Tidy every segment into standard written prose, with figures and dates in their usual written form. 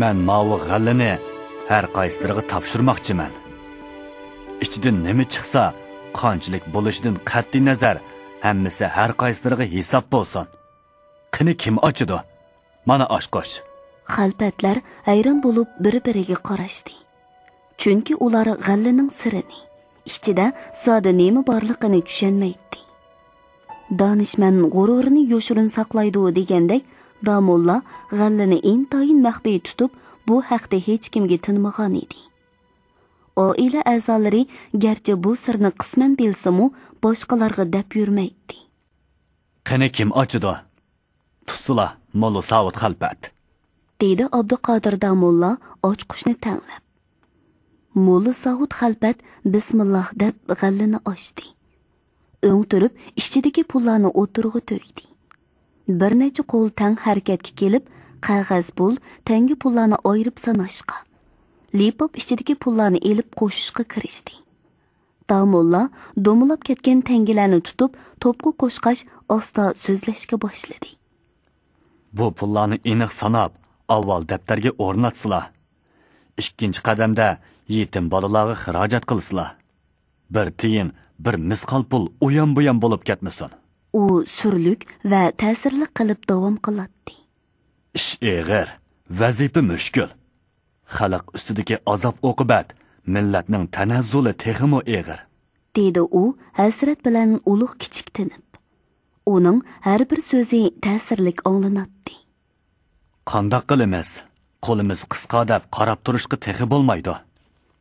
Men mavi g'allini har qaysilariga topshirmoqchiman. İçidan nima chiqsa, qanchalik bo'lishidan qat'iy nazar, hammasi har qaysilariga hisob bo'lsin. Qani kim ochidi? Mana oshqosh. Xalpatlar hayron bo'lib bir-biriga qarashdi. Chunki ular g'allining sirini, ichida soda nima borligini tushunmaydi. Danishman g'ururini yoshirin saqlaydi degandek, Damulla g'allini intayin maxfiy tutib, bu haqda hech kimga tinmagan edi. Oila a'zolari garchi bu sirni qisman bilsa-mu, boshqalarga deb yurmaydi. Qani kim ochidi? Tusula, Molla Savut Xalpat. Dedi Abduqodir Damulla ochqushni tanlab. Molla Savut Xalpat bismillah deb g'allini ochdi. O'ng turib, ichidagi pullarni o'tirg'i to'kdi. Bir necha qo'l tang harakatga kelib, qog'oz pul, tangi pullarni ayirib sanashqa. Lipop ichidagi pullarni elib qo'shishga kirishdi. Damulla domlab ketgan tangilarni tutib, to'pqa qo'shqash asta so'zlashga boshladi. Bu pullarni aniq sanab, avval daftarga o'rnatsizlar. Ikkinchi qadamda yetim bolalarga xarajat qilsizlar. Bir tiyin, bir misqal pul uyan-buyan bo'lib ketmasin. U surlik va ta'sirli qilib davom qiladi. Ish og'ir, vazifa mushkul. Xalq ustidagi azob oqibat millatning tanazzuli texmo og'ir. Dedi u hasrat bilan ulug' kichik tinib. Uning har bir so'zi ta'sirlik anglanadi. Qandoq qilamiz? Qo'limiz qisqa deb qarab turishga texi bo'lmaydi.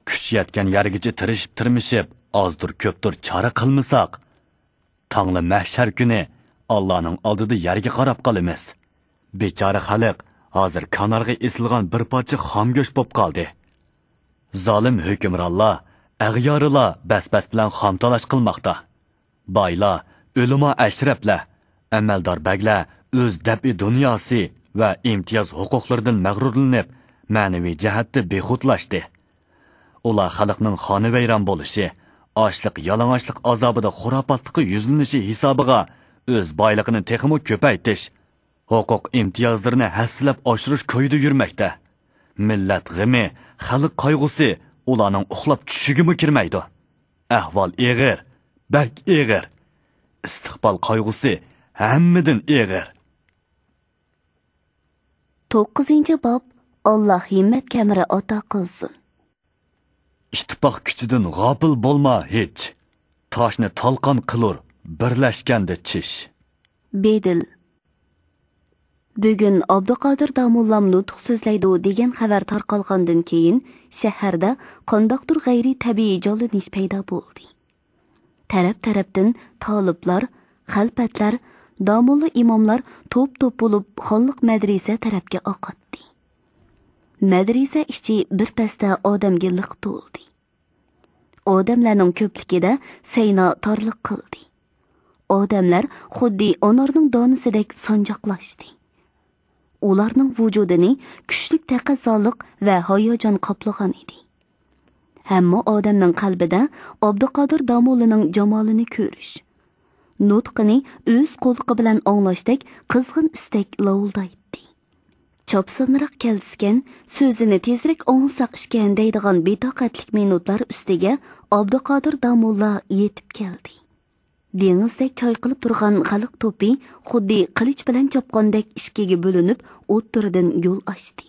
Kuch yetgan yergacha tirishib, ozdir ko'pdir chora qilmasak, tongli mahshar kuni Allohning oldida yerga qarab qolamiz. Bechora xalq hozir kanarga esilgan bir parcha xom go'sht bo'lib qoldi. Zolim hukmronlar, ag'yorilar bas-bas bilan xom talash qilmoqda. Boylar, o'lima ashraflar, amaldor baglar o'z dab'i dunyosi va imtiyoz huquqlaridan mag'rurlanib, ma'naviy jihatda bexudlashdi. Ular xalqning xonavayron bo'lishi, ochliq, yalang'ochlik azobida xurofotlikqa yuzlanishi hisobiga o'z boyligini texmo ko'paytirish, huquq imtiyozlarini hassilab oshirish ko'yida yurmoqda. Millat g'imi, xalq qayg'usi ularning uxlab tushigimi kirmaydi. Ahvol og'ir, bak og'ir. Istiqbol qayg'usi hammadan og'ir. 9-bob Alloh himmat kamera ata qilsin. İttifoq kuchidan g'ofil bo'lma hech. Toshni talqon qilur, birlashganda chish. Bedil. Bugun Abduqodir Damullam nutq so'zlaydi degan xabar tarqalgandan keyin shaharda qandoqdir g'ayri tabiiy jonlanish paydo bo'ldi. Taraf-tarafdan taliblar, xalpatlar, Damulla imomlar to'p-to'p bo'lib xonliq madrasa tarafga oqatdi. Madrasa ichi bir pasda odamga liq to'ldi. Odamlarning ko'pligida sayna torliq qildi. Odamlar xuddi onorning donisidek sanjoqlashdi. Ularning vujudini kuchli taqazoliq va hayajon qoplagan edi. Hamma odamning qalbida Abduqodir Damullaning jamolini ko'rish, nutqini o'z qo'lqi bilan anglashdek qizg'in istak lovuldaydi. Chopsonroq keltisgan, so'zini tezroq anglasak ishkan deydigan betoqatlik minutlar ustiga Abduqodir Damulla yetib keldi. Dengizdek choyqilib turgan xalq to'pi xuddi qilich bilan chopqandek ikkiga bo'linib, o'ttirdan yo'l ochdi.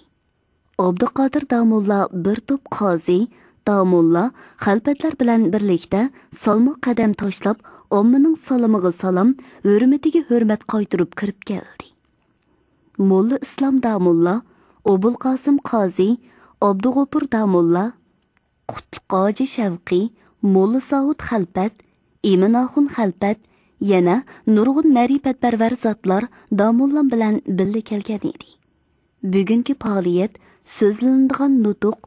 Abduqodir Damulla bir to'p qozi, Damulla xalpatlar bilan birlikda salmoq qadam tashlab, ommaning salamiga salom, hurmatiga hurmat qaytirib kirib keldi. Molla Islom Damulla, Obul Qosim qozi, Abdug'ofur Damulla, Qutluqoji Shavqi, Molla Savut Xalpat, Iminaxun Xalpat, yana nurg'un ma'rifatparvar zotlar Damulla bilan birga kelgan edi. Bugungi faoliyat so'zlanadigan nutq,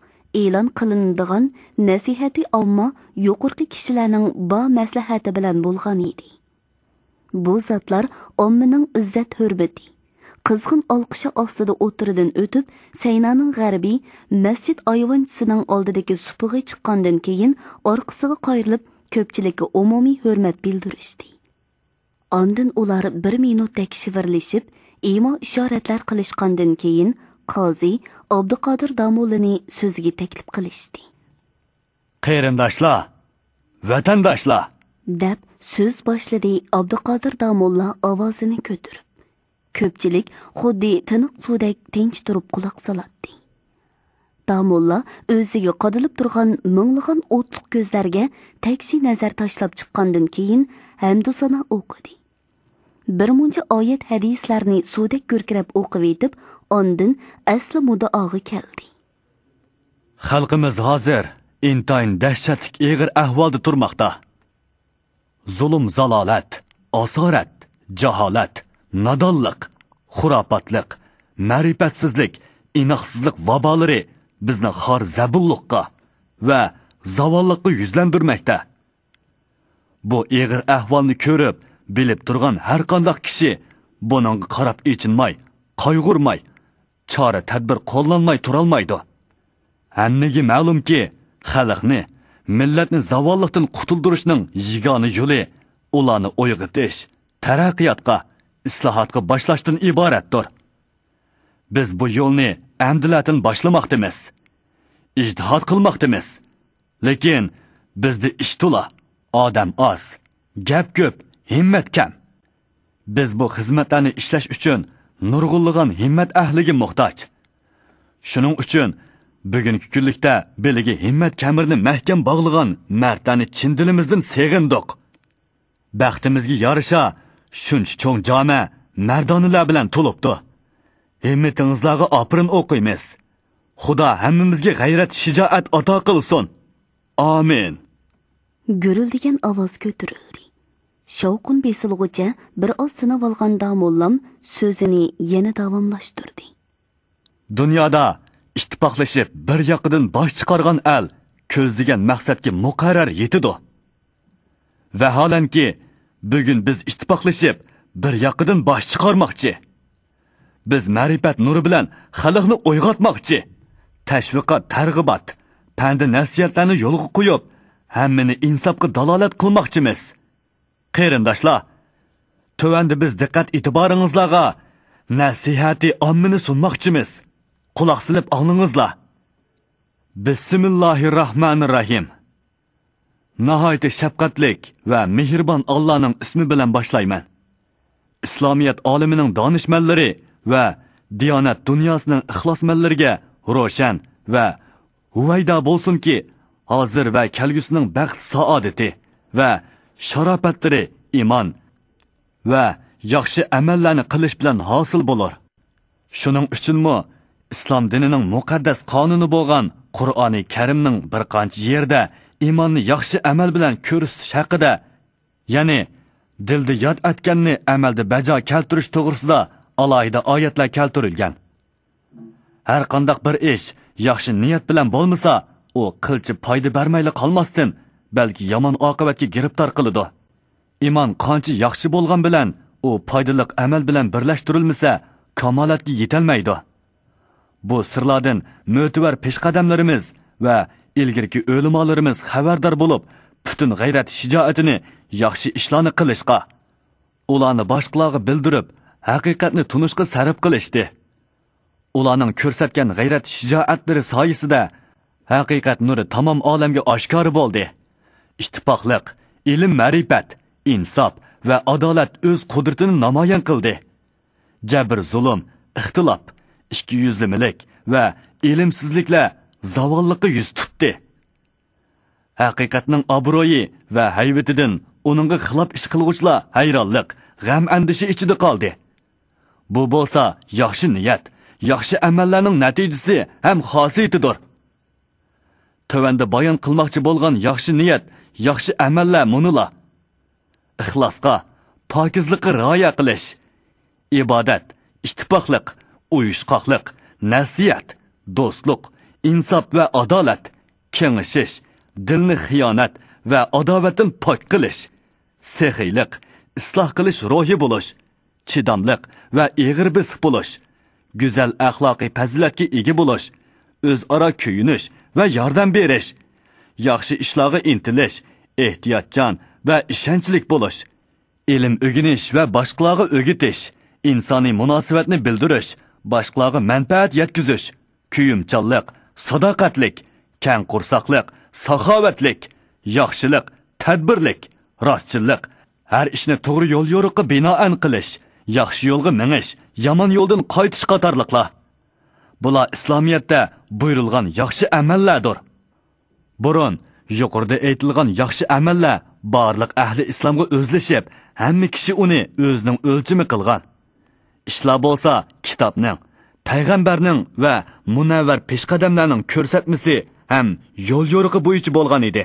e'lon qilinadigan nasihati omma yuqorqi kishilarning ba maslahati bilan bo'lgan edi. Bu zotlar ommaning izzat hurmati, qizg'in olqishi ostida o'tirdan o'tib, Saynaning g'arbiy masjid ayvonchisining oldidagi supiga chiqqandan keyin orqasiga qayrilib ko'pchilikka umumiy hurmat bildirishdi. Ondan ular 1 minutdek shivirlashib, imo ishoratlar qilishgandan keyin qozi Abduqodir Damullani so'ziga taklif qilishdi. Qarindoshlar, vatandoshlar, deb so'z boshladi Abduqodir Damulla ovozini ko'tarib. Ko'pchilik xuddi tiniq suvdek tinch turib quloq soladi. Damulla o'ziga qadilib turgan minglagan o'tliq ko'zlarga takshi nazar tashlab chiqqandan keyin hamdusana o'qidi. Bir muncha oyat hadislarni suvdek ko'rkirab o'qib etib, ondan asli mudoaga keldi. Xalqimiz hozir intayin dahshatli ig'ir ahvolda turmoqda. Zulm, zalolat, asorat, jaholat, nadonlik, xurofotlik, ma'rifatsizlik, inoqsizlik vabolari bizni xor zabulluqqa va zavolliqqa yuzlantirmoqda. Bu ig'ir ahvolni ko'rib, bilib turgan har qanday kishi buningga qarab ichinmay, qayg'urmay, chora tadbir qo'llanmay turolmaydi. Hammaga ma'lumki, xalqni, millatni zavolliqdan qutuldirishning yagona yo'li ularni uyg'otish, taraqqiyotga, islohotga boshlashdan iboratdir. Biz bu yo'lni amdilatin boshlamoqdamiz. Ijtihod qilmoqdamiz. Lekin bizda ish to'la, odam oz, gap ko'p, himmat kam. Biz bu xizmatlarni ishlash uchun nurg'unlagan himmat ahliga muhtoj. Shuning uchun bugungi kunlikda beliga himmat kamirini mahkam bog'lagan mardlarni chin dilimizdan seg'indik. Baxtimizga yarasha shuncha cho'ng jome mardonalar bilan to'libdi. Himmatingizlarga oprin o'qiymiz. Xudo hammamizga g'ayrat, shijoat ato qilsin. Amin. Gurildigan ovoz ko'tarildi. Shovqin besilg'icha bir oz tinib olgan Damullam so'zini yana davomlashtirdi. Dunyoda ittifoqlashib bir yoqidan bosh chiqargan el ko'zlagan maqsadga muqarrar yetidi. Vaholanki bugun biz ittifoqlashib bir yoqidan bosh chiqarmoqchi. Biz ma'rifat nuri bilan xalqni uyg'otmoqchi. Tashviqot, targ'ibot, pandi nasihatlarni yo'lga qo'yib, hammani insofga dalolat qilmoqchimiz. Qarindoshlar, tövanda biz diqqat e'tiboringizlarga nasihati ommini sunmoqchimiz. Quloq silib olingizlar. Bismillahirrohmanirrohim. Nihoyat shafqatlik va mehribon Allohning ismi bilan boshlayman. Islomiyat olimining donishmandlari va diyonat dunyosining ixlosmandlariga ro'shan va huvayda bo'lsinki, hozir va kelgusining baxt saodati va sharofatlari iymon va yaxshi amallarni qilish bilan hosil bo'lar. Shuning uchunmi islom dinining muqaddas qonuni bo'lgan Qur'oni Karimning bir qancha yerda iymonni yaxshi amal bilan ko'rsatish haqida, ya'ni dilda yod etganni amalda bajo keltirish to'g'risida alohida oyatlar keltirilgan. Har qanday bir ish yaxshi niyat bilan bo'lmasa, u qilchi foyda bermayli qolmasdan, balki yomon oqibatga giribtor qiladi. Iymon qancha yaxshi bo'lgan bilan, u foydali amal bilan birlashtirilmasa, kamolatga yetolmaydi. Bu sirlardan mo'tivar peshqadamlarimiz va ilgirki o'limalarimiz xabardor bo'lib, butun g'ayrat shijoatini yaxshi ishlarni qilishga, ularni boshqalarga bildirib, haqiqatni tunishga sarf qilishdi. Ularning ko'rsatgan g'ayrat shijoatlari soyasida haqiqat nuri tamom olamga oshkor bo'ldi. Ittifoqlik, ilm, ma'rifat, insof va adolat o'z qudratini namoyon qildi. Jabr, zulm, ixtilof, ikkiyuzlimilik va ilmsizliklar zavolliqqa yuz tutdi. Haqiqatning obro'yi va haybatidan uningga xilof ish qilguvchilar hayronlik, g'am andishi ichida qoldi. Bu bo'lsa yaxshi niyat, yaxshi amallarning natijasi ham xosiyatidir. Tövanda bayon qilmoqchi bo'lgan yaxshi niyat, yaxshi amallar munula: ixlosga, pokizlikqa rioya qilish, ibodat, ittifoqlik, uyushqoqlik, nasihat, do'stlik, insof va adolat, kengishish, dilni xiyonat va adovatdan pok qilish, sexiylik, isloh qilish ruhi bo'lish, chidamliq va ig'ir bisiq bo'lish, go'zal axloqiy fazilatga ega bo'lish, o'zaro kuyinish va yordam berish, yaxshi ishlarga intilish, ehtiyotchan va ishonchlik bo'lish, ilm o'rganish va boshqalarga o'rgatish, insoniy munosabatni bildirish, boshqalarga manfaat yetkazish, kuyumchanlik, sadoqatlik, kang qursaqlik, saxovatlik, yaxshilik, tadbirlik, rostchilik, har ishni to'g'ri yo'l yo'riqqa binoan qilish, yaxshi yo'lga minish, yomon yo'ldan qaytish qatorliqlar. Bular islomiyatda buyurilgan yaxshi amallardir. Burun yuqorida aytilgan yaxshi amallar barliq ahli islomga o'zlashib, hamma kishi uni o'zining o'lchimi qilgan. Ishlar bo'lsa kitobning, payg'ambarning va munavvar peshqadamlarning ko'rsatmasi ham yo'l yo'riqi bo'yicha bo'lgan edi.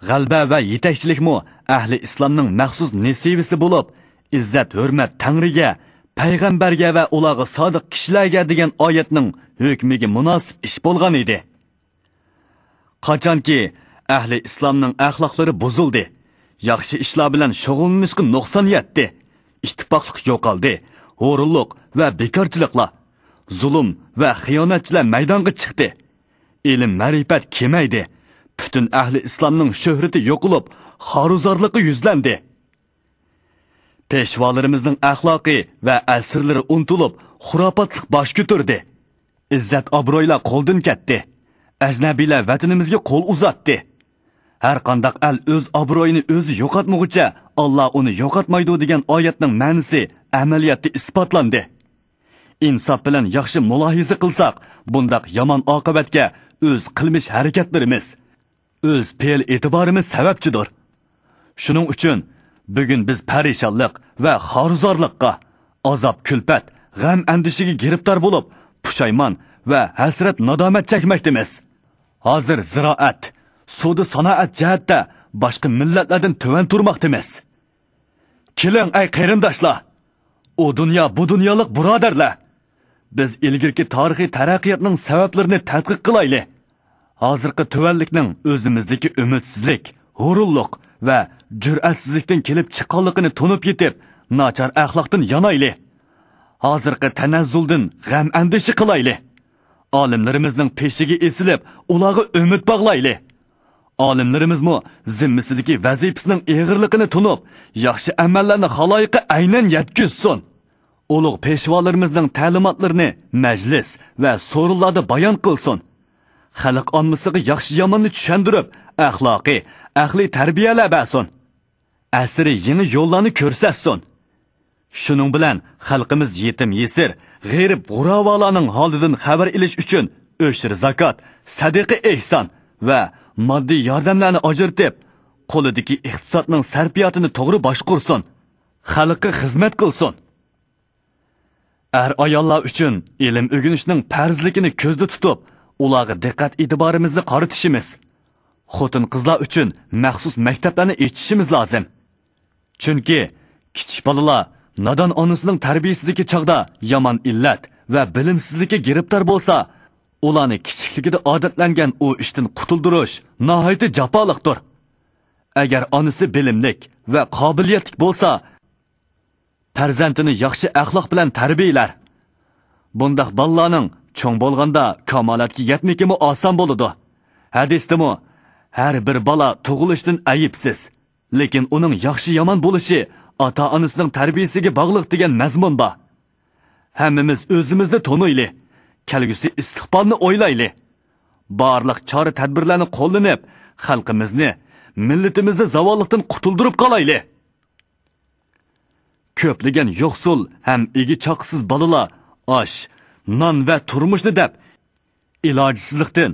G'alba va yetakchilikmi ahli islomning maxsus nasibasi bo'lib, izzat hurmat Tangriga, payg'ambarga va ularga sodiq kishilarga degan oyatning hukmiga munosib ish bo'lgan edi. Qachonki ahli islomning axloqlari buzildi, yaxshi ishlar bilan shug'ullanishga nuqson yetdi, ittifoqlik yo'qoldi, o'rinliq va bekorchiliklar, zulm va xiyonatchilar maydonga chiqdi. Ilm ma'rifat kemaydi. Bütün ahli islomning shuhrati yo'qolib, xoruzorligi yuzlandi. Peshvolarimizning axloqi va asrlari unutilib, xurofotlik bosh ko'tardi. Izzat obro'ylar qo'ldan ketdi. Ajnabiylar vatanimizga qo'l uzatdi. Har qanday al o'z obro'yini o'zi yo'qotmoqcha, Alloh uni yo'qotmaydi degan oyatning ma'nosi amaliyotda isbotlandi. Insof bilan yaxshi mulohiza qilsak, bundaq yomon oqibatga o'z qilmish harakatlarimiz, o'z fe'l e'tiborimiz sababchidir. Shuning uchun bugun biz parishonlik va xoruzorlikqa, azob kulpat, g'am andishiga giribtor bo'lib, pushaymon va hasrat nadomat chekmoqdamiz. Hozir ziroat, sudi sanoat jihatda boshqa millatlardan tuvan turmoqdamiz. Keling ay qarindoshlar, u dunyo bu dunyolik birodarlar. Biz ilgirki tarixiy taraqqiyotning sabablarini tadqiq qilaylik. Hozirgi tuvanlikning o'zimizdagi umidsizlik, hurullik va jur'atsizlikdan kelib chiqqanligini tunib yetib, nachar axloqdan yanaylik. Hozirgi tanazzuldan g'am andishi qilaylik. Olimlarimizning peshiga esilib, ularga umid bog'laylik. Olimlarimizmi zimmisidagi vazifasining og'irligini tunib, yaxshi amallarni xaloyiqqa aynan yetkazsin. Ulug' peshvolarimizning ta'limotlarini majlis va so'rovlarda bayon qilsin. Xalq ommasiga yaxshi yomonni tushuntirib, axloqiy, aqliy tarbiyalar bersin. Asri yangi yo'llarni ko'rsatsin. Shuning bilan xalqimiz yetim yesir, g'erib g'uravolarning holidan xabar olish uchun o'shir zakot, sadaqa ehson va moddiy yordamlarni ajratib, qo'lidagi iqtisodning sarfiyotini to'g'ri boshqursin. Xalqqa xizmat qilsin. Ayollar uchun ilm o'rganishning farzligini ko'zda tutib, ularga diqqat e'tiborimizni qaratishimiz. Xotin qizlar uchun maxsus maktablarni ochishimiz lozim. Chunki kichik bolalar nodon onasining tarbiyasidagi chog'da yomon illat va bilimsizlikka giribtor bo'lsa, ularni kichikligida odatlangan u ishdan qutuldirish nihoyatda jafolikdir. Agar onasi bilimlik va qobiliyatli bo'lsa, farzandini yaxshi axloq bilan tarbiyalar. Bundaq bolalarning cho'ng bo'lganda kamolatga yetmikimi oson bo'ladi. Hadisdami har bir bola tug'ilishdan ayibsiz, lekin uning yaxshi yomon bo'lishi ota-onasining tarbiyasiga bog'liq degan mazmun bor. Hammamiz o'zimizni tonaylik, kelgusi istiqbolni o'ylaylik. Barliq chora tadbirlarni qo'llanib, xalqimizni, millatimizni zavollikdan qutuldirib qolaylik. Ko'plagan yo'qsul ham egi choqsiz bolalar osh, non va turmushni deb ilojsizlikdan,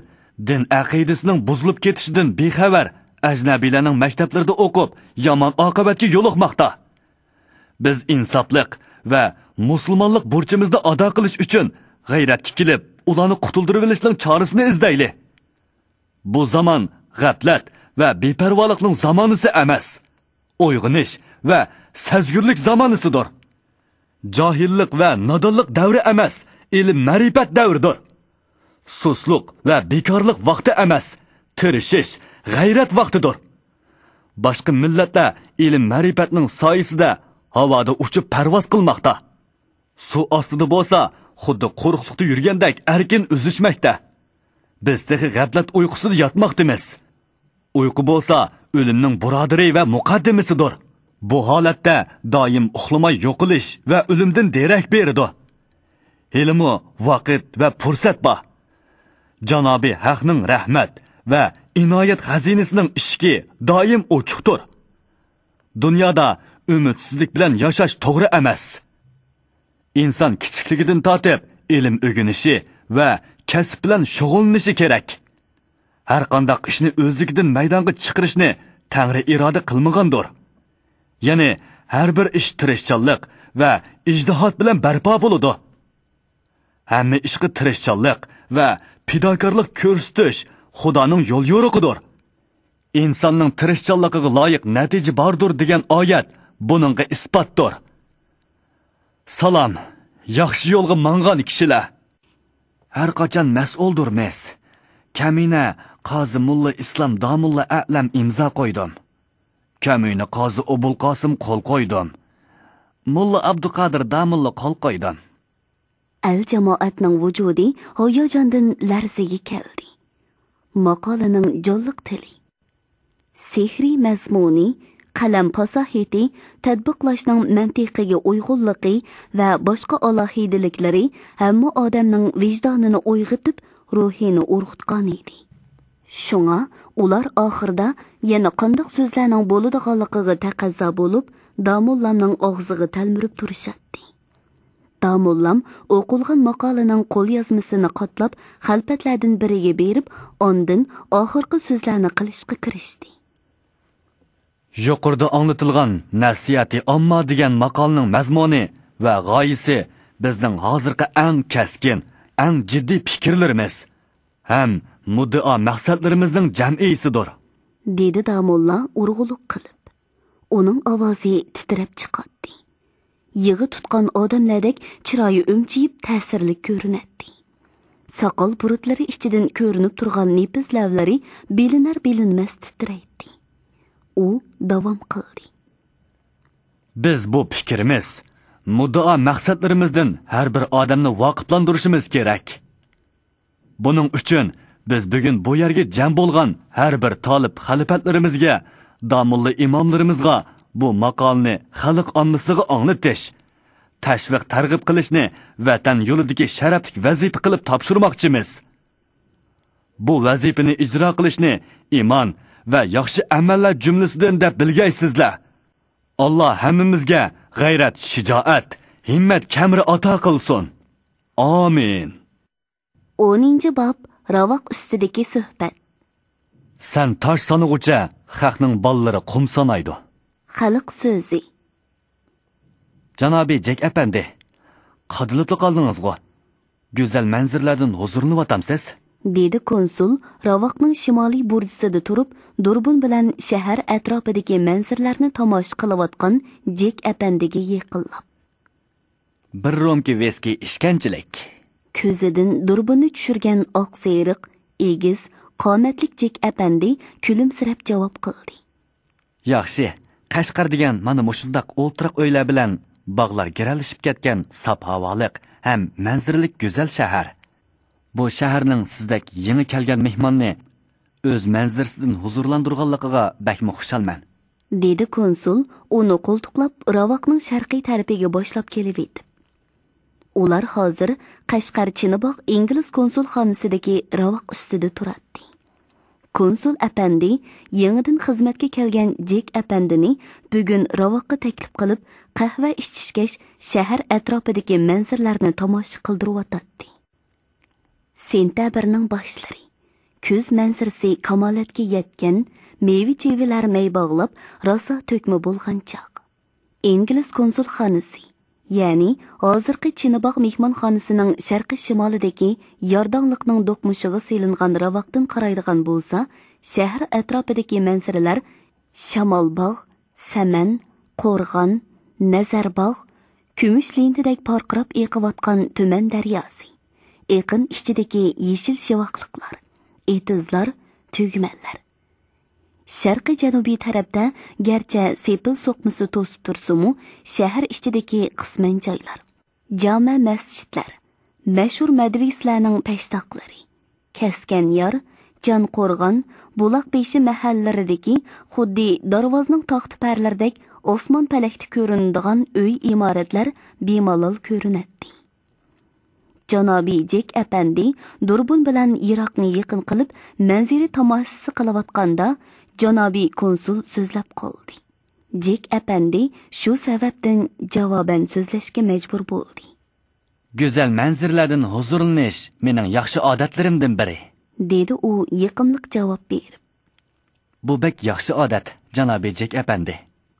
din aqidasining buzilib ketishidan bexabar ajnabiylarning maktablarida o'qib, yomon oqibatga yo'liqmoqda. Biz insoflik va musulmonlik burchimizni ado qilish uchun g'ayratga kelib, ularni qutuldirib olishning chorasini izlaylik. Bu zamon g'aflat va beparvolikning zamonisi emas, uyg'onish va sezgurlik zamonisidir. Johillik va nodonlik davri emas, ilm ma'rifat davridir. Susluq va bekorlik vaqti emas, tirishish, g'ayrat vaqtidir. Boshqa millatlar ilm ma'rifatning soyasida havoda uchib parvoz qilmoqda. Suv ostida bo'lsa, xuddi qo'riqlikda yurgandek erkin uzishmoqda. Biz tehi g'aflat uyqusida yotmoqdamiz. Uyqu bo'lsa, o'limning burodiri va muqaddimasidir. Bu holatda doim uxlamay yo'qolish va o'limdan derak beradi. Ilmi, vaqt va fursat bor. Janobi Haqning rahmat va inoyat xazinasining ishki doim ochiqdir. Dunyoda umidsizlik bilan yashash to'g'ri emas. İnson kichikligidan tortib ilm o'rganishi va kasb bilan shug'ullanishi kerak. Har qanday ishni o'zligidan maydonga chiqarishni Tangri iroda qilmagandir. Ya'ni har bir ish tirishchanlik va ijtihod bilan barpo bo'ladi. Hamma ishga tirishchanlik va fidokorlik ko'rsatish Xudoning yo'l yo'riqidir. İnsanning tirishchanligiga loyiq natija bordir degan oyat buningga isbotdir. Salom, yaxshi yo'lga mangan kishilar. Har qachon mas'uldirmiz. Kamina Qozi Mulla Islom Damulla A'lam imzo qo'ydim. Kamina Qozi Obul Qosim qo'l qo'ydim. Mulla Abduqodir Damulla qo'l qo'ydim. Al jamoatning vujudi hayajondan larzaga keldi. Maqolaning jonliq tili, sehriy mazmuni, qalam fasahati, tadbiqlashning mantiqiga uyg'unligi va boshqa alohidaliklari hamma odamning vijdonini uyg'otib, ruhini urg'utgan edi. Shunga ular oxirida yana qandoq so'zlarning bo'ladiganligiga taqazzo bo'lib, Damullamning og'ziga talmirib turishadi. Damullam o'qilgan maqolaning qo'lyozmasini qatlab, xalpatlardan biriga berib, ondan oxirgi so'zlarni qilishga kirishdi. Yuqorida anlatilgan nasihati omma degan maqolning mazmuni va g'oyasi bizning hozirgi eng kaskin, eng jiddiy fikrlarimiz ham muddao maqsadlarimizning jam'iysidir, dedi Damulla urg'uluq qilib. Uning ovozi titrab chiqadi. Yig'i tutgan odamlardek chiroyi o'mchiyib ta'sirli ko'rinadi. Soqol burutlari ichidan ko'rinib turgan nepiz lavlari bilinar-bilinmas titraydi. U davom qildi. Biz bu fikrimiz muddao maqsadlarimizdan har bir odamni voqiflantirishimiz kerak. Buning uchun biz bugun bu yerga jam bo'lgan har bir talib xalifatlarimizga, damulla imomlarimizga bu maqolni xalq ommasiga anglatish, tashviq targ'ib qilishni vatan yo'lidagi sharafli vazifa qilib topshirmoqchimiz. Bu vazifani ijro qilishni iymon va yaxshi amallar jumlasidan deb bilgaysizlar. Alloh hammamizga g'ayrat, shijoat, himmat kamri ato qilsin. Amin. 10-bob Ravoq ustidagi suhbat. Sen tosh sanig'ucha xalqning bolalari qum sanaydi. Xalq so'zi. Janobi Jek apandi, qadilib qoldingizmi? Go'zal manzarlardan huzurlanyapsiz? Dedi konsul Ravoqning shimoliy burjisida turib, durbun bilan shahar atrofidagi manzarlarni tomosha qilayotgan Jek apandiga yaqinlab. Bir romki viski ishkanchilik. Ko'zidan durbunni tushirgan oq seriq, egiz, qomatlik Jek apandi kulimsirab javob qildi. Yaxshi, Qashqar degan mana mushundaq o'ltiraq o'ylar bilan bog'lar giralishib ketgan sap havoliq ham manzaralik go'zal shahar. Bu shaharning sizdek yangi kelgan mehmonni o'z manzarasidan huzurlantirganligiga bakmi xushalman. Dedi konsul uni qo'ltiqlab Ravoqning sharqiy tarafiga boshlab kelib edi. Ular hozir Qashqar Chinibog' ingliz konsulxonasidagi Ravoq ustida turadi. Konsul apandi yangidan xizmatga kelgan Jek apandini bugun Ravoqqa taklif qilib, qahva ichishga shahar atrofidagi manzarlarni tomosha qildirib Sentabrning boshlari. Kuz manzarasi kamolatga yetgan, meva-chevalar may bog'lab, rosa to'kma bo'lgan chaq. Ingliz konsulxonasi, ya'ni hozirgi Chinibog' mehmonxonasining sharqiy shimolidagi yordonliqning do'qmushiga selingan Ravoqdan qaraydigan bo'lsa, shahar atrofidagi manzaralar Shamolbog', Saman, Qo'rg'on, Nazarbog', kumush lentidek porqirab eqiyotgan tuman daryosi. Eqin ichidagi yeshil shivoqliqlar, etizlar, tugmanlar. Sharqiy janubiy tarafda garchi sepil so'qmisi to'sib tursa-mu, shahar ichidagi qisman joylar, jami masjidlar, mashhur madrasalarning peshtoqlari, Kaskan yor, Jonqo'rg'on, Buloqbeshi mahallaridagi xuddi darvozning taxti parlardek osmon palakda ko'rinadigan uy imoratlar bemalol ko'rinadi. janobiy Jek apandi Durbun bilan Iroqni yaqin qilib, manzara tamoshasi qilayotganda janobiy konsul so'zlab qoldi. Jek apandi shu sababdan javoban so'zlashga majbur bo'ldi. Go'zal manzirlardan huzurlanish mening yaxshi odatlarimdan biri, dedi u yiqimliq javob berib. Bu bek yaxshi odat, janobiy Jek apandi.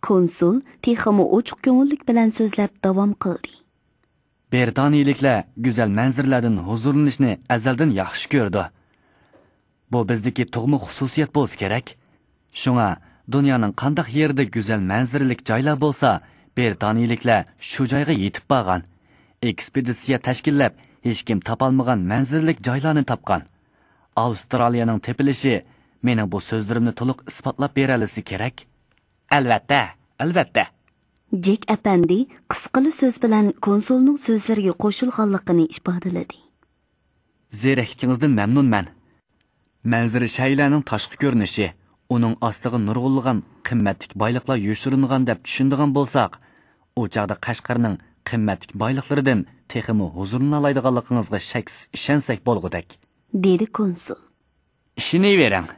Konsul texmi ochiq ko'ngillik bilan so'zlab davom qildi. Britaniyaliklar go'zal manzirlardan huzurlanishni azaldan yaxshi ko'rdi. Bu bizdagi tug'ma xususiyat bo'lsa kerak. Shunga dunyoning qanday yerida go'zal manziralik joylar bo'lsa, Britaniyaliklar shu joyga yetib borgan. Ekspeditsiya tashkillab, hech kim topolmagan manziralik joylarni topgan. Avstraliyaning tepilishi mening bu so'zlarimni to'liq isbotlab beralisi kerak. Albatta. Jek apandi qisqali so'z bilan konsulning so'zlariga qo'shilganligini ifodaladi. Zerakligingizdan mamnunman. Manzara shaylarning tashqi ko'rinishi, uning ostiga nurg'unlagan qimmatli boyliqlar yoshiringan deb tushundigan bo'lsak, u chaqda Qashqarning qimmatli boyliqlaridan texmi huzurni oladiganligingizga shaksiz ishonsak bo'lgudak, dedi konsul. Ishonavering.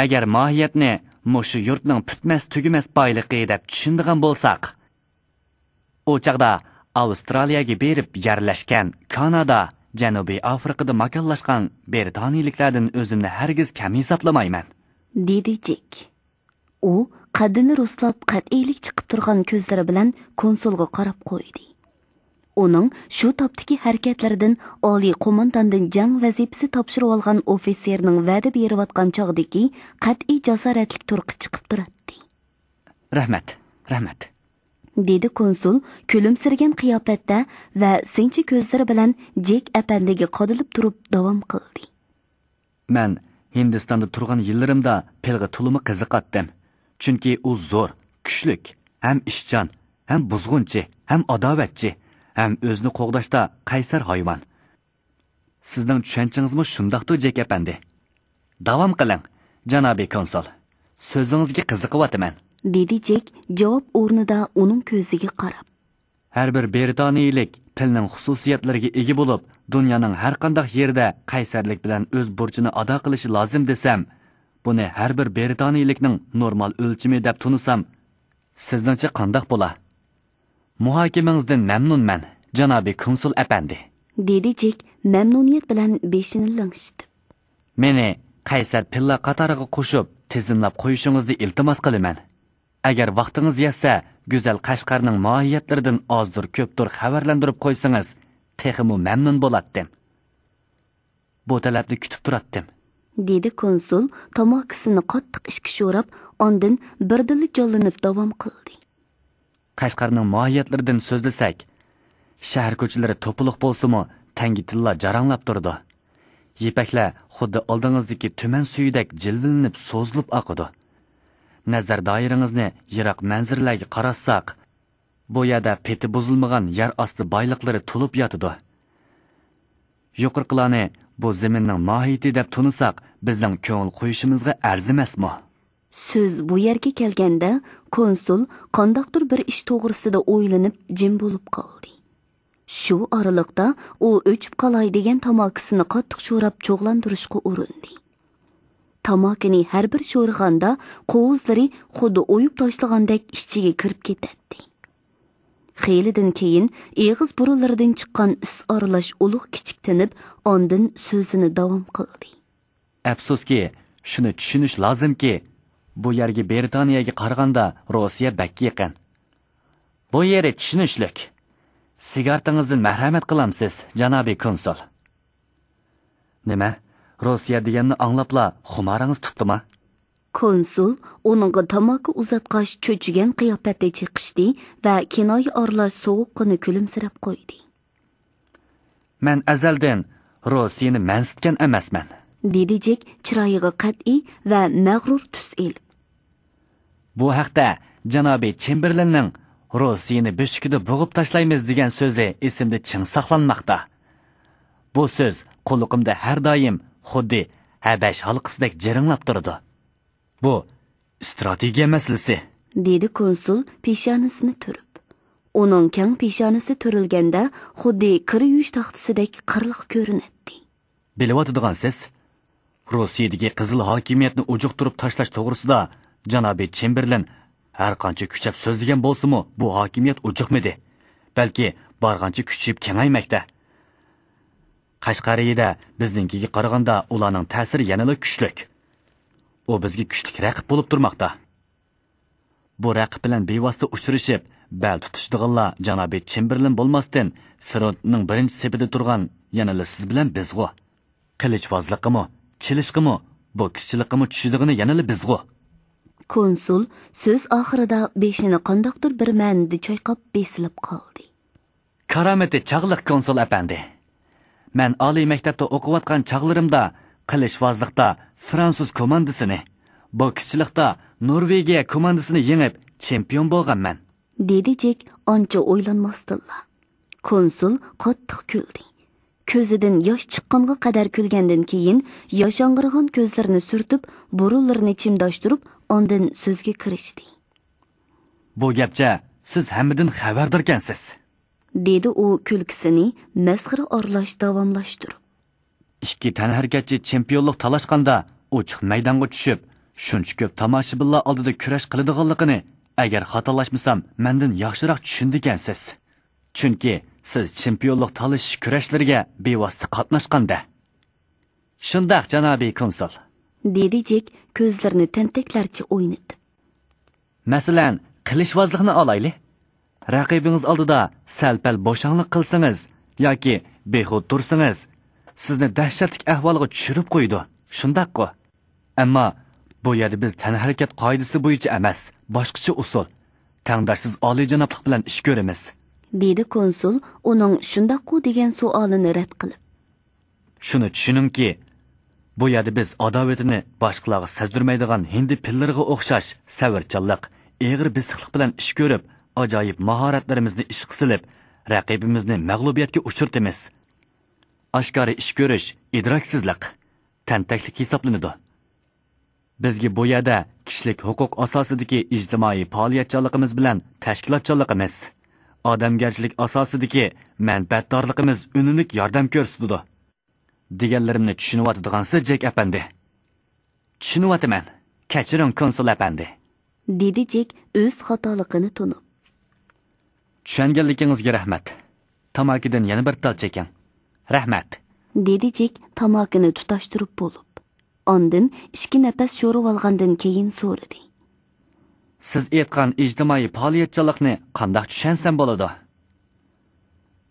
Agar mohiyatni mushu yurtning putmas tugumas boyliqi deb tushundigan bo'lsak, u chaqda Avstraliyaga berib yerlashgan, Kanada, Janubiy Afrikada makonlashgan Britaniyaliklardan o'zimni hargiz kam hisoblamayman, dedi Jek. U qaddini ruslab qat'iylik chiqib turgan ko'zlari bilan konsulga qarab qo'ydi. Uning shu topdagi harakatlaridan oliy qo'mondandan jang vazifasi topshirib olgan ofitserning va'da berayotgan chog'dagi qat'iy jasoratlik turqi chiqib turadi. Rahmat, dedi konsul kulimsirgan qiyofatda va sinchi ko'zlari bilan Jek apandiga qodilib turib davom qildi. Men Hindistonda turgan yillarimda pelga tulumi qiziqatdim. Chunki u zo'r, kuchlik, ham ishchan, ham buzg'unchi, ham adovatchi, ham o'zni qo'g'dashda qaysar hayvon. Sizning tushanchingiz shundaqdir, Jek apandi. Davom qiling, janobiy konsul. So'zingizga qiziqyapman, dedi Jek javob o'rnida uning ko'ziga qarab. Har bir Britaniyalik tilning xususiyatlariga ega bo'lib, dunyoning har qanday yerda qaysarlik bilan o'z burchini ado qilishi lozim desam, buni har bir Britaniyalikning normal o'lchimi deb tunisam, sizningcha qanday bo'lar? Muhokamangizdan mamnunman, janobiy konsul apandi, dedi Jek mamnuniyat bilan beshini langshitib. Meni qaysar pilla qatoriga qo'shib, tizimlab qo'yishingizni iltimos qilaman. Agar vaqtingiz yetsa, go'zal Qashqarning mohiyatlaridan ozdir ko'pdir xabarlantirib qo'ysangiz, texmi mamnun bo'lardim. Bu talabni kutib turatdim, dedi konsul tomokisini qattiq ishga sho'rab, ondan birdilli jollanib davom qildi. Qashqarning mohiyatlaridan so'zlasak, shahar ko'chalari to'piliq bo'lsa-mu, tangi tilla jaranglab turdi. Yepaklar xuddi oldingizdagi tuman suyidek jilvillanib, so'zilib oqidi. Nazar doirangizni yiroq manzirlarga qarasak, bu yerda peti buzilmagan yer osti boyliqlari to'lib yotidi. Yuqorqilarni bu zaminning mohiyati deb tunisak, bizning ko'ngil qo'yishimizga arzimasmi? So'z bu yerga kelganda konsul qandaqdir bir ish to'g'risida o'ylanib jim bo'lib qoldi. Shu oraliqda u o'chib qolay degan tomokisini qattiq sho'rab cho'g'lantirishga urindi. Tomokini har bir sho'rg'anda qovuzlari xuddi o'yib tashlagandek ichiga kirib ketadi. Xeylidan keyin eg'iz burunlaridan chiqqan is aralash ulug' kichik tinib, ondan so'zini davom qildi. Afsuski, shuni tushunish lozimki, bu yerga Britaniyaga qaraganda Rossiya bakka yaqin. Bu yeri tushunishlik. Sigartingizdan marhamat qilamsiz, janobiy konsul. Nima? Rossiya deganni anglabla xumaringiz tutdimi? Konsul uningga tamaki uzatqach cho'chigan qiyofatda chiqishdi va kinoya orlash sovuqqina kulimsirab qo'ydi. Men azaldan Rossiyani mansitgan emasman, dedi Jek chiroyiga qat'iy va mag'rur tus elib. Bu haqda janobiy Chamberlainning Rossiyani beshikida bo'g'ib tashlaymiz degan so'zi esimda chin saqlanmoqda. Bu so'z qo'liqimda har doim xuddi Habash halqasidek jiringlab turdi. Bu strategiya masalasi, dedi konsul peshonasini turib. Uning keng peshonasi to'rilganda xuddi kir yuvish taxtasidek qirliq ko'rinadi. Bilyotadigansiz, Rossiyadagi qizil hokimiyatni ujuqtirib tashlash to'g'risida janobi Chamberlain har qancha kuchab so'zlagan bo'lsa-mu, bu hokimiyat ujuqmidi, balki bargancha kuchayib kengaymoqda. Qashqariyada bizninkiga qaraganda ularning ta'siri yanada kuchlik. U bizga kuchlik raqib bo'lib turmoqda. Bu raqib bilan bevosita uchrashib, bel tutishdiganlar janobi Chamberlain bo'lmasdan frontning birinchi sepida turgan yanada siz bilan bizg'u. Qilichbozliqimi, chilishqimi, bokschiligimi tushadiganini yanada bizg'u. Konsul so'z oxirida beshini qandoqdir bir ma'nida choyqab besilib qoldi. Karomati chaqliq konsul apandi. Men oliy maktabda o'qiyotgan chaqlarimda qilichbozlikda Fransuz komandasini, bokschilikda Norvegiya komandasini yengib chempion bo'lganman. Dedi Jek ancha o'ylanmasdilla. Konsul qattiq kuldi. Ko'zidan yosh chiqqanga qadar kulgandan keyin yoshang'irgan ko'zlarini surtib, burunlarini chimdoshtirib, ondan so'zga kirishdi. Bu gapcha siz hammadan xabardarkansiz, dedi u kulkisini masxara orlash davomlashtirib. Ikki tanharkatchi chempionlik talashganda ochiq maydonga tushib, shuncha ko'p tomoshabinlar oldida kurash qiladiganligini agar xatolashmasam, mendan yaxshiroq tushundikansiz. Chunki siz chempionlik talash kurashlariga bevosita qatnashganda. Shundaq janobiy konsul, dedi Jek ko'zlarini tentaklarcha o'ynatib. Masalan, qilichbozlikni olayli. Raqibingiz oldida sal-pal bo'shanglik qilsangiz yoki behud tursangiz, sizni dahshatli ahvolga tushirib qo'ydi. Shundaq-ku. Ammo bu yerda biz tanharakat qoidasi bo'yicha emas, boshqacha usul, tangdarsiz oliyjanoblik bilan ish ko'ramiz, dedi konsul uning shundaq-ku degan savolini rad qilib. Shuni tushuningki, bu yerda biz adovatini boshqalarga sezdirmaydigan hindi pillariga o'xshash savarchanlik, eg'ir bisiqlik bilan ish ko'rib, ajoyib mahoratlarimizni ishga silib, raqibimizni mag'lubiyatga uchirtamiz. Oshkora ish ko'rish idroksizlik, tantaklik hisoblanadi. Bizga bu yerda kishilik huquq asosidagi ijtimoiy faoliyatchiligimiz bilan tashkilotchiligimiz, odamgarchilik asosidagi manfaatdorligimiz unumli yordam ko'rsatadi. Deganlarimni tushunyotadigansiz, Jek apandi? Tushunyapman. Kechiring konsul apandi, dedi Jek o'z xatoligini tunib. Tushunganligingizga rahmat. Tamakidan yana bir tal cheking. Rahmat, dedi Jek tamakini tutashtirib bo'lib. Ondan 2 nafas sho'rib olgandan keyin so'radi. Siz aytgan ijtimoiy faoliyatchilikni qanday tushunsam bo'ladi?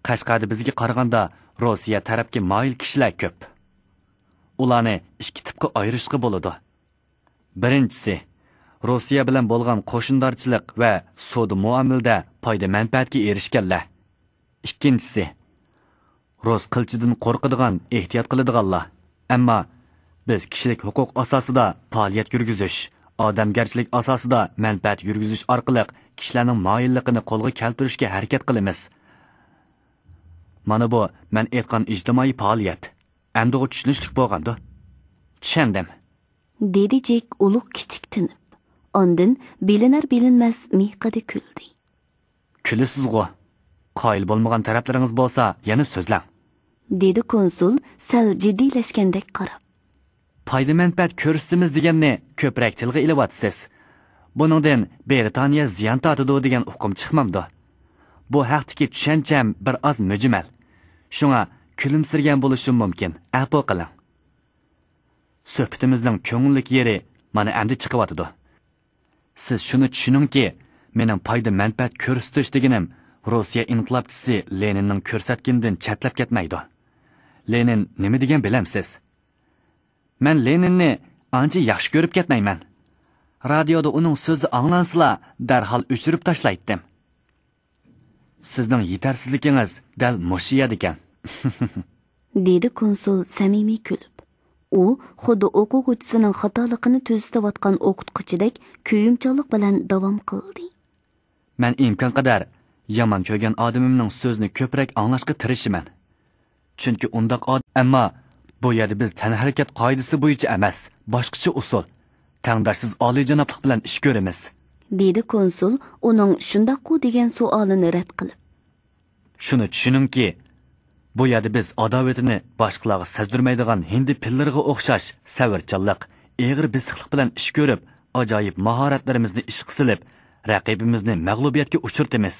Qashqarda bizga qaraganda Rossiya tarafga moyil kishilar ko'p. Ularni 2 tipga ayirishga bo'ladi. Birinchisi, Rossiya bilan bo'lgan qo'shindorchilik va savdo muomalada foyda manfaatga erishganlar. Ikkinchisi, Rus qilchidan qo'rqadigan, ehtiyot qiladiganlar. Ammo biz kishilik huquq asosida faoliyat yurgizish, odamgarchilik asosida manfaat yurgizish orqali kishilarning moyilligini qo'lga keltirishga harakat qilamiz. Mana bu men aytgan ijtimoiy faoliyat. Endi u tushunishlik bo'lganda. Tushundim, dedi Jek ulug' kichik tinib. Ondan bilinar-bilinmas miyqada kuldi. Kulisiz-g'u. Qoyil bo'lmagan taraflaringiz bo'lsa, yana so'zlang, dedi konsul sal jiddiylashgandek qarab. Foyda manfaat ko'rsatamiz deganni ko'proq tilga ilyapsiz. Buningdan Britaniya ziyon tortadi degan hukm chiqmamdi. Bu haqdagi tushuncham bir oz mujmal. Shunga kulimsirgan bo'lishim mumkin. Afo qiling. Suhbatimizning ko'ngillik yeri mana endi chiqyapti. Siz shuni tushuningki, mening foyda manfaat ko'rsatish deganim Rossiya inqilobchisi Leninning ko'rsatganidan chatlab ketmaydi. Lenin nima degan bilamsiz? Men Leninni ancha yaxshi ko'rib ketmayman. Radioda uning so'zi anglansila, darhol o'chirib tashlaydim. Sizning yetarsizligingiz dal mushiya ekan, dedi konsul samimiy kulib. U xuddi o'quvchisining xatoligini tuzatayotgan o'qituvchidek kuyimchoqlik bilan davom qildi. Men imkon qadar yomon ko'rgan odamimning so'zini ko'proq anglashga tirishiman. Chunki undaq ammo bu yerda biz tanharakat qoidasi bo'yicha emas, boshqacha usul, tangdarsiz oliyjanoblik bilan ish ko'ramiz, dedi konsul uning shundoq-ku degan savolini rad qilib. Shuni tushuningki, bu yerda biz adovatini boshqalarga sezdirmaydigan hindi pillariga o'xshash savarchanlik, eg'ir bisiqlik bilan ish ko'rib, ajoyib mahoratlarimizni ishga silib, raqibimizni mag'lubiyatga uchirtamiz.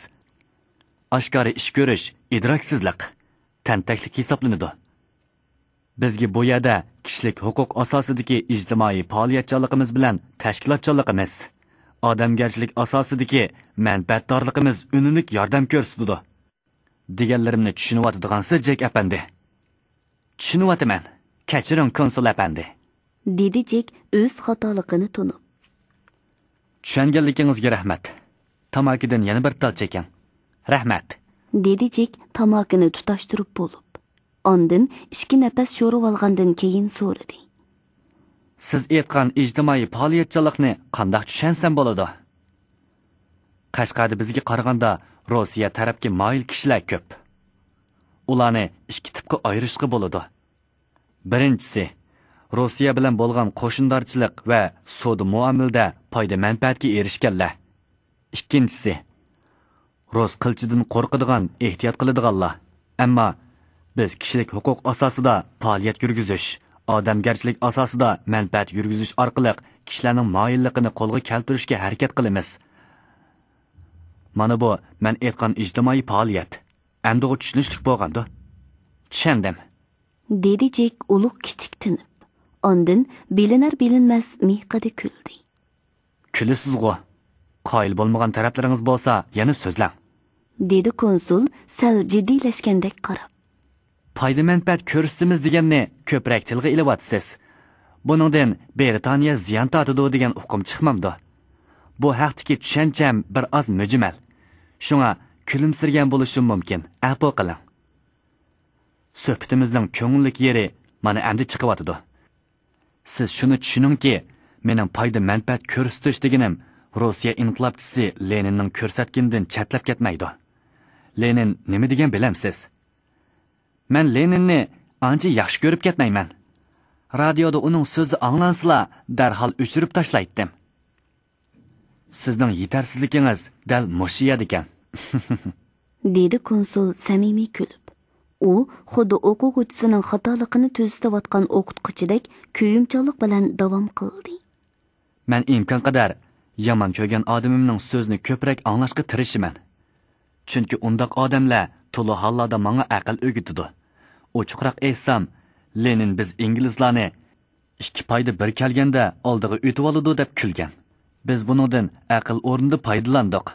Oshkora ish ko'rish idroksizlik, tantaklik hisoblanadi. Bizga bu yerda kishilik huquq asosidagi ijtimoiy faoliyatchiligimiz bilan tashkilotchiligimiz, odamgarchilik asosidagi manfaatdorligimiz unumli yordam ko'rsatadi. Deganlarimni tushunyotadigansiz, Jek apandi. Tushunyapman. Kechiring, konsul apandi. Dedi Jek o'z xatoligini tunib. Tushunganligingizga rahmat. Tamakidan yana bir tal cheking. Rahmat. Dedi Jek tamakini tutashtirib bo'lib. Ondan 2 nafas sho'rib olgandan keyin so'radi. Siz aytgan ijtimoiy faoliyatchilikni qanday tushunsam bo'ladi? Qashqarda bizga qaraganda Rossiya tarafga moyil kishilar ko'p. Ularni 2 tipga ayirishga bo'ladi. Birinchisi, Rossiya bilan bo'lgan qo'shindorchilik va savdo muomalada foyda manfaatga erishganlar. Ikkinchisi, Rus qilchidan qo'rqadigan, ehtiyot qiladiganlar. Ammo biz kishilik huquq asosida faoliyat yurgizish, odamgarchilik asosida manfaat yurgizish orqali kishilarning moyilligini qo'lga keltirishga harakat qilamiz. Mana bu men aytgan ijtimoiy faoliyat. Endi u tushunishlik bo'lganda. Tushundim. Dedi Jek ulug' kichik tinib. Ondan bilinar-bilinmas miyqida kuldi. Kulisiz-g'u. Qoyil bo'lmagan taraflaringiz bo'lsa, yana so'zlang. Dedi konsul sal jiddiylashgandek qarab. Foyda manfaat ko'rsatamiz deganni ko'proq tilga ilyapsiz. Buningdan Britaniya ziyon tortadi degan hukm chiqmamdi. Bu haqdagi tushuncham bir oz mujmal. Shunga kulimsirgan bo'lishim mumkin. Afo qiling. Suhbatimizning ko'ngillik yeri mana endi chiqyapti. Siz shuni tushuningki, mening foyda manfaat ko'rsatish deganim Rossiya inqilobchisi Leninning ko'rsatgandan chatlab ketmaydi. Lenin nima degan bilamsiz? Men Leninni ancha yaxshi ko'rib ketmayman. Radioda uning so'zi anglansila, darhol o'chirib tashlaydim. Sizning yetarsizligingiz dal mushiya ekan. Dedi konsul samimiy kulib. U xuddi o'quvchisining xatoligini tuzatayotgan o'qituvchidek kuyimcholik bilan davom qildi. Men imkon qadar yomon ko'rgan odamimning so'zini ko'proq anglashga tirishiman. Chunki undaq odamlar to'liq hollarda menga aql o'rgatadi. Ochiqroq aytsam, Lenin biz inglizlarni 2 foyda bir kelganda oldiga o'tib oladi deb kulgan. Biz buningdan aql o'rnida foydalandik.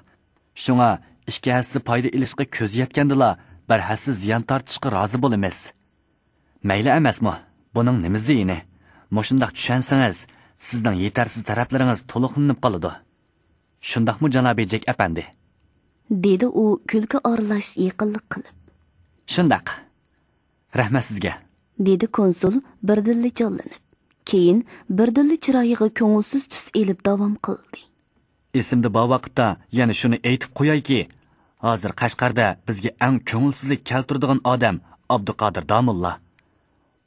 Shunga 2 hassa foyda ilishga ko'z yetgandilar, bir hassa ziyon tortishga rozi bo'lamiz. Mayli emasmi? Buning nima ziyini? Moshundaq tushunsangiz, sizning yetarsiz taraflaringiz to'liqlanib qoladi. Shundaqmi janob Jek apandi? Dedi u kulki oralash yaqinlik qilib. Shundaq. Rahmat sizga. Dedi konsul birdilli jonlanib. Keyin birdilli chiroyiga ko'ngilsiz tus elib davom qildi. Esimda bu vaqtda yana shuni aytib qo'yayki, hozir Qashqarda bizga eng ko'ngilsizlik keltiradigan odam Abduqodir Damulla.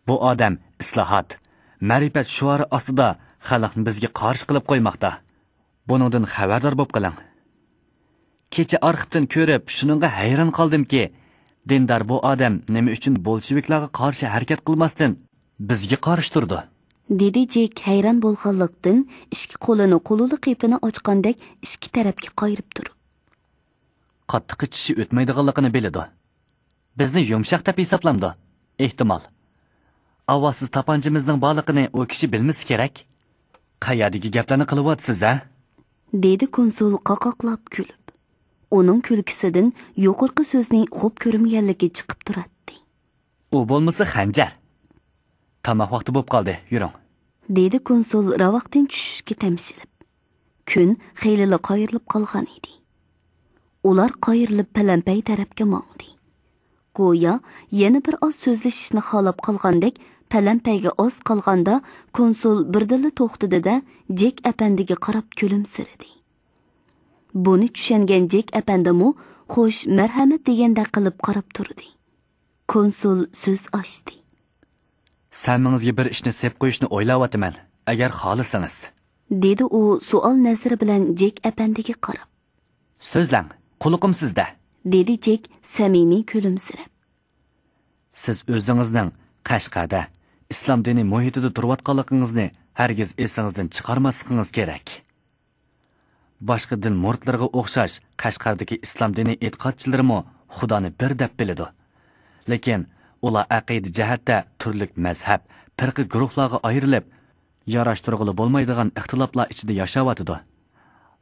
Bu odam islohot, ma'rifat shuari ostida xalqni bizga qarshi qilib qo'ymoqda. Buningdan xabardor bo'lib qoling. Kecha arxivdan ko'rib, shuningga hayron qoldimki, dindor bu odam nima uchun bolsheviklarga qarshi harakat qilmasdan bizga qarshi turdi. Dedi Jek hayron bo'lganlikdan 2 qo'lini qo'luli qepini ochgandek 2 tarafga qayirib turib. Qattiq ichishi o'tmaydiganligini biladi. Bizni yumshoq deb hisoblamdi. Ehtimol. Avvosiz tapanjimizning borligini u kishi bilmasi kerak. Qayerdagi gaplarni qilyapsiz, ha? Dedi konsul qoqoqlab kulib. Uning kulkisidan yuqorqi so'zning xo'p ko'rinmaganligi chiqib turadi. U bo'lmasa xanjar. Tamoq vaqti bo'lib qoldi, yuring. Dedi konsul ravaqdan tushishga tamsilib. Kun xeylili qayrilib qolgan edi. Ular qayrilib palampay tarafga mongdi. Go'yo yana bir oz so'zlashishni xolab qolgandek, palampayga oz qolganda konsul birdilla to'xtadi-da Jek apandiga qarab kulimsiradi. Buni tushungan Jek apandimu xo'sh marhamat deganda qilib qarab turdi. Konsul so'z ochdi. Samingizga bir ishni sep qo'yishni o'ylayapman, agar xohlasangiz. dedi u sual nazari bilan Jek apandiga qarab. So'zlang, quliqim sizda, dedi Jek samimiy kulimsirab. Siz o'zingizning Qashqarda islom diniy muhitida turayotganligingizni hargiz esingizdan chiqarmasligingiz kerak. Boshqa din murtlariga o'xshash Qashqardagi islom diniy e'tiqodchilarimi Xudoni bir deb biladi. Lekin ular aqida jihatda turli mazhab, firqa guruhlarga ayrilib, yarashtirg'ili bo'lmaydigan ixtiloflar ichida yashayotidi.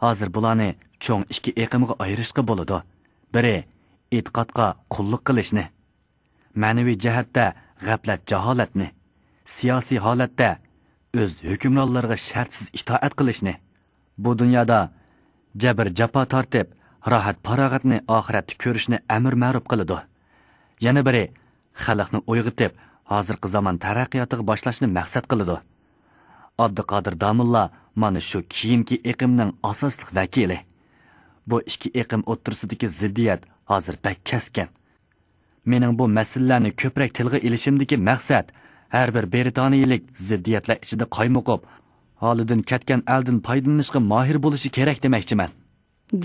Hozir bularni cho'ng ikki eqimga ayirishga bo'ladi. Biri e'tiqodga qulluq qilishni, ma'naviy jihatda g'aflat jaholatni, siyosiy holatda o'z hukmronlariga shartsiz itoat qilishni, bu dunyoda jabr jafo tortib, rohat farog'atni oxiratda ko'rishni amr ma'ruf qiladi. Yana biri xalqni uyg'otib, hozirgi zamon taraqqiyotiga boshlashni maqsad qiladi. Abduqodir Damulla mana shu keyingi iqimning asosli vakili. Bu ikki iqim o'ttirsidagi ziddiyat hozir pek keskin. Mening bu masalalarni ko'proq tilga ilishimdagi maqsad har bir britaniyalik ziddiyatlar ichida qaymoqib, holidan ketgan eldan foydalanishga mohir bo'lishi kerak demoqchiman.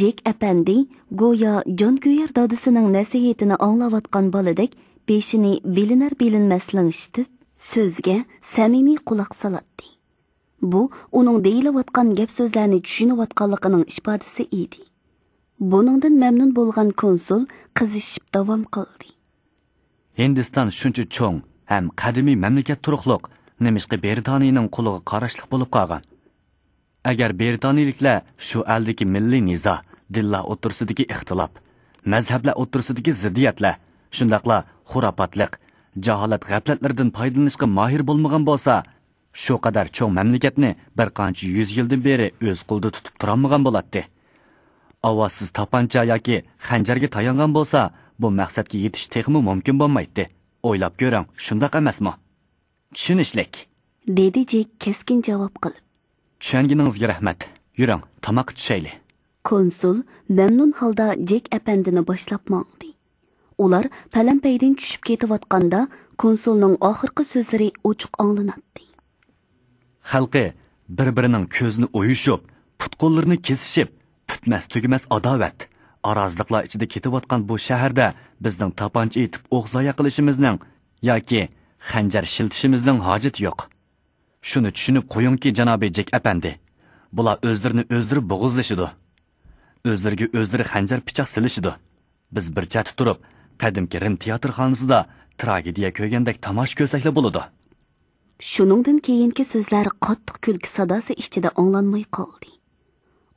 Jek apandi go'yo jonkuyar dadisining nasihatini anglayotgan boladek beshini bilinar-bilinmas lang'ishtirib, so'zga samimiy quloq soladi. Bu uning deyilayotgan gap so'zlarni tushunayotganligining ifodasi edi. Buningdan mamnun bo'lgan konsul qizishib davom qildi. Hindiston shuncha cho'ng ham qadimiy mamlakat turuqliq, nemishqi Britaniyaning quliga qarashliq bo'lib qolgan. Agar Britaniyaliklar shu aldagi milliy nizo, dillar o'tirsidagi ixtilof, mazhablar o'tirsidagi ziddiyatlar, shundaqla xurofotlik, jaholat g'aflatlardan foydalanishga mohir bo'lmagan bo'lsa, shu qadar cho'ng mamlakatni bir qancha 100 yildan beri o'z qo'lida tutib turolmagan bo'ladi. Ovozsiz tapancha yoki xanjarga tayangan bo'lsa, bu maqsadga yetish texmi mumkin bo'lmaydi. O'ylab ko'ring, shundaq emasmi? Tushunishlik, dedi Jek keskin javob qilib. Tushunganingizga rahmat. Yuring, tamoq tushayli. Konsul mamnun holda Jek apandini boshlab mangdi. Ular palampaydan tushib ketayotganda konsulning oxirgi so'zlari ochiq anglanadi. Xalqi bir-birining ko'zini o'yishib, put-qo'llarini kesishib, putmas tugimas adovat, arazliqlar ichida ketayotgan bu shaharda bizning tapancha etib o'g'zoya qilishimizning yoki xanjar shiltishimizning hojati yo'q. Shuni tushunib qo'yingki, janobi Jek apandi, bular o'zlarini o'zlari bo'g'izlashidi. O'zlariga o'zlari xanjar pichoq silishidi. Biz bir chatda turib, qadimki Rim teatrxonasida tragediya ko'rgandek tomosha ko'rsaklar bo'ladi. Shuningdan keyingi so'zlar qattiq kulgi sadosi ichida anglanmay qoldi.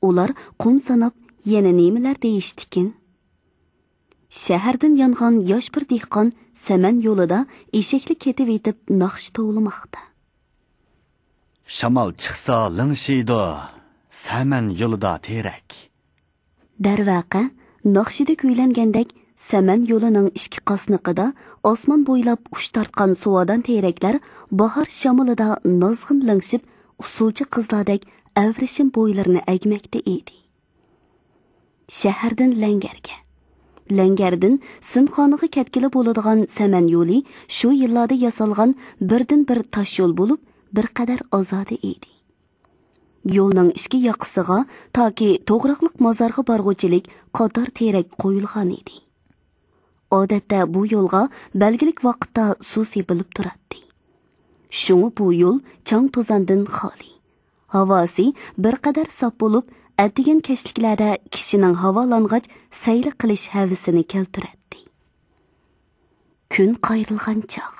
Ular qum sanab yana nimalar deyishdikin? Shahardan yongan yosh bir dehqon saman yo'lida eshakli ketib yetib naqsh tovlamoqda. Shamol chiqsa lingshiydi, saman yo'lida terak. Darvaqa naqshida kuylangandek saman yo'lining ikki qosniqida osmon bo'ylab uch tortgan suvodan teraklar bahor shamolida nozg'in lingshib, usulchi qizlardek avrishim bo'ylarini agmakda edi. Shahardan Langardan simxonaga ketgili bo'ladigan saman yo'li shu yillarda yasalgan birdan bir tosh yo'l bo'lib, bir qadar ozodi edi. Yo'lning ikki yoqasiga toki to'g'riqliq mozorga borg'uchilik qator terak qo'yilgan edi. Odatda bu yo'lga belgilik vaqtda suv sepilib turadi. Shunga bu yo'l chang to'zondan xoli. Havosi bir qadar sop bo'lib, atigan kashliklarda kishining havolang'ach sayli qilish havisini keltiradi. Kun qayrilgan chog'.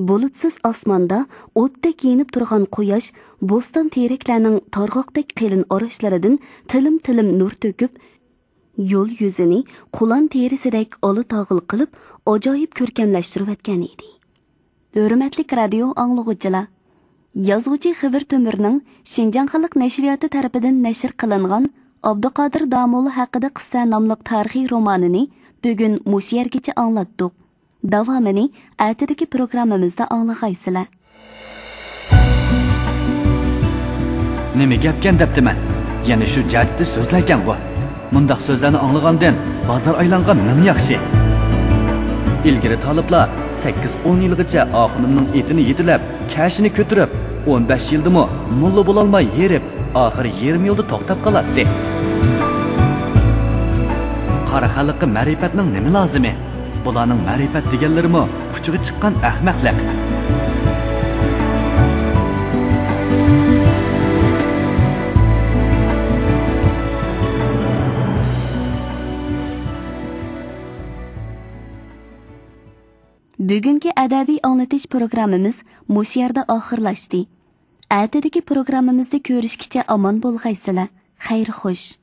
Bulutsiz osmonda o'tdek yenib turgan quyosh bo'ston teraklarning targ'oqdek qilin orashlaridan tilim-tilim nur to'kib, yo'l yuzini qulan terisidek oli tog'il qilib, ajoyib ko'rkamlashtirayotgan edi. Hurmatli radio anglag'uvchilar, yozuvchi Xivir To'mirning Shinjan xalq nashriyoti tarafidan nashr qilingan Abduqodir Damulla haqida qissa nomli tarixiy romanini bugun mush yergacha anglatdik. Davomini ertadagi programmamizda anglag'aysizlar. Nima gapkan debdiman? Yana shu jaddi so'zlarkan bu. Mundaq so'zlarni anglagandan bozor aylangan nima yaxshi. Ilgari taliblar 8-10 yilgacha oxunimning etini yetilab, kashini ko'tirib, 15 yıldımı mulla bulolmay yerip, ahir 20 yılda to'xtab qoladdi. Qara xalqqa ma'rifatning nima lozimi? Bularning ma'rifat deganlarimi uchiga chiqqan ahmoqlar. Bugungi adabiy anglatish programmamiz mush yerda oxirlashdi. Atadagi programmamizda ko'rishgacha omon bo'lg'aysizlar. Xayr xo'sh.